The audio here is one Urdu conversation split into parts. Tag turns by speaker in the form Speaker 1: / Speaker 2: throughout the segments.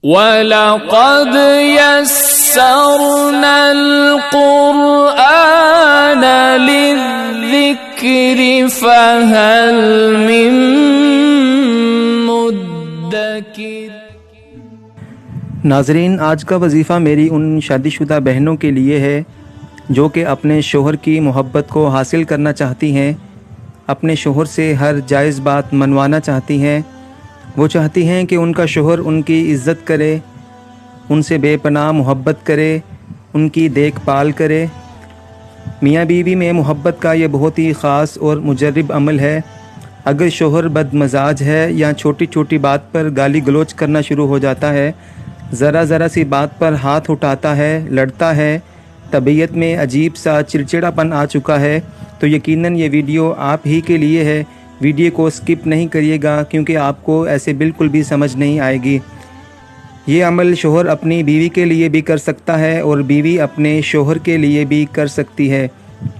Speaker 1: وَلَقَدْ يَسَّرْنَا الْقُرْآنَ لِلذِّكْرِ فَهَلْ مِن مُّدَّكِرٍ۔
Speaker 2: ناظرین، آج کا وظیفہ میری ان شادی شدہ بہنوں کے لیے ہے جو کہ اپنے شوہر کی محبت کو حاصل کرنا چاہتی ہیں، اپنے شوہر سے ہر جائز بات منوانا چاہتی ہیں۔ وہ چاہتی ہیں کہ ان کا شوہر ان کی عزت کرے، ان سے بے پناہ محبت کرے، ان کی دیکھ بھال کرے۔ میاں بیوی میں محبت کا یہ بہت ہی خاص اور مجرب عمل ہے۔ اگر شوہر بد مزاج ہے یا چھوٹی چھوٹی بات پر گالی گلوچ کرنا شروع ہو جاتا ہے، ذرا سی بات پر ہاتھ اٹھاتا ہے، لڑتا ہے، طبیعت میں عجیب سا چڑچڑاپن آ چکا ہے، تو یقیناً یہ ویڈیو آپ ہی کے لیے ہے۔ ویڈیو کو سکپ نہیں کریے گا کیونکہ آپ کو ایسے بالکل بھی سمجھ نہیں آئے گی۔ یہ عمل شوہر اپنی بیوی کے لیے بھی کر سکتا ہے اور بیوی اپنے شوہر کے لیے بھی کر سکتی ہے۔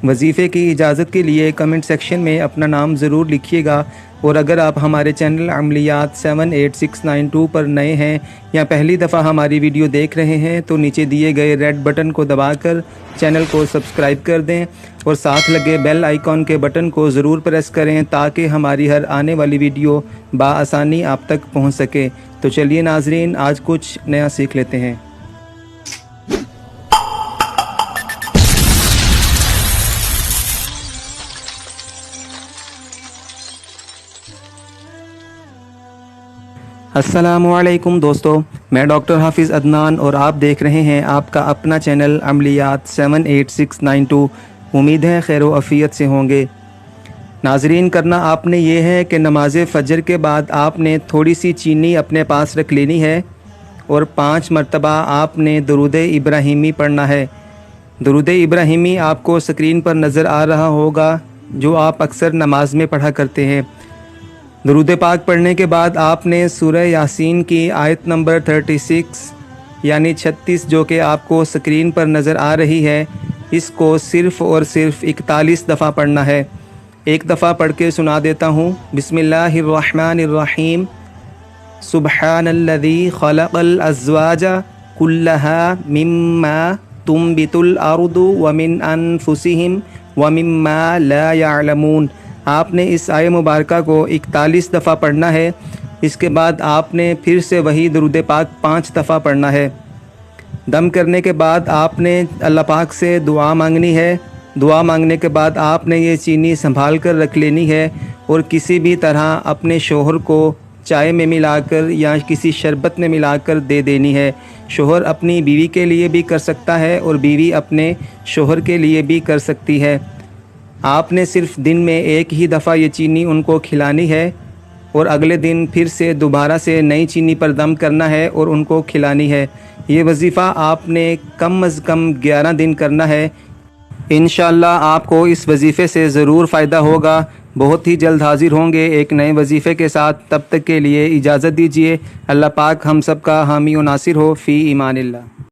Speaker 2: وظیفے کی اجازت کے لیے کمنٹ سیکشن میں اپنا نام ضرور لکھیے گا، اور اگر آپ ہمارے چینل عملیات 78692 پر نئے ہیں یا پہلی دفعہ ہماری ویڈیو دیکھ رہے ہیں تو نیچے دیے گئے ریڈ بٹن کو دبا کر چینل کو سبسکرائب کر دیں اور ساتھ لگے بیل آئیکن کے بٹن کو ضرور پریس کریں تاکہ ہماری ہر آنے والی ویڈیو بآسانی آپ تک پہنچ سکے۔ تو چلیے ناظرین، آج کچھ نیا سیکھ لیتے ہیں۔ السلام علیکم دوستو، میں ڈاکٹر حافظ عدنان اور آپ دیکھ رہے ہیں آپ کا اپنا چینل عملیات 78692۔ امید ہے خیر و عافیت سے ہوں گے۔ ناظرین، کرنا آپ نے یہ ہے کہ نماز فجر کے بعد آپ نے تھوڑی سی چینی اپنے پاس رکھ لینی ہے اور 5 مرتبہ آپ نے درود ابراہیمی پڑھنا ہے۔ درود ابراہیمی آپ کو اسکرین پر نظر آ رہا ہوگا جو آپ اکثر نماز میں پڑھا کرتے ہیں۔ درود پاک پڑھنے کے بعد آپ نے سورہ یاسین کی آیت نمبر 36 یعنی 36 جو کہ آپ کو اسکرین پر نظر آ رہی ہے، اس کو صرف اور صرف 41 دفعہ پڑھنا ہے۔ ایک دفعہ پڑھ کے سنا دیتا ہوں۔ بسم اللہ الرحمن الرحیم۔ سبحان الذی خلق الازواج کلھا مما تنبت الارض ومن انفسہم ومما لا یعلمون۔ آپ نے اس آیہ مبارکہ کو 41 دفعہ پڑھنا ہے۔ اس کے بعد آپ نے پھر سے وہی درود پاک 5 دفعہ پڑھنا ہے۔ دم کرنے کے بعد آپ نے اللہ پاک سے دعا مانگنی ہے۔ دعا مانگنے کے بعد آپ نے یہ چینی سنبھال کر رکھ لینی ہے اور کسی بھی طرح اپنے شوہر کو چائے میں ملا کر یا کسی شربت میں ملا کر دے دینی ہے۔ شوہر اپنی بیوی کے لیے بھی کر سکتا ہے اور بیوی اپنے شوہر کے لیے بھی کر سکتی ہے۔ آپ نے صرف دن میں ایک ہی دفعہ یہ چینی ان کو کھلانی ہے اور اگلے دن پھر سے دوبارہ سے نئی چینی پر دم کرنا ہے اور ان کو کھلانی ہے۔ یہ وظیفہ آپ نے کم از کم 11 دن کرنا ہے۔ انشاءاللہ آپ کو اس وظیفے سے ضرور فائدہ ہوگا۔ بہت ہی جلد حاضر ہوں گے ایک نئے وظیفے کے ساتھ۔ تب تک کے لیے اجازت دیجیے۔ اللہ پاک ہم سب کا حامی و ناصر ہو۔ فی امان اللہ۔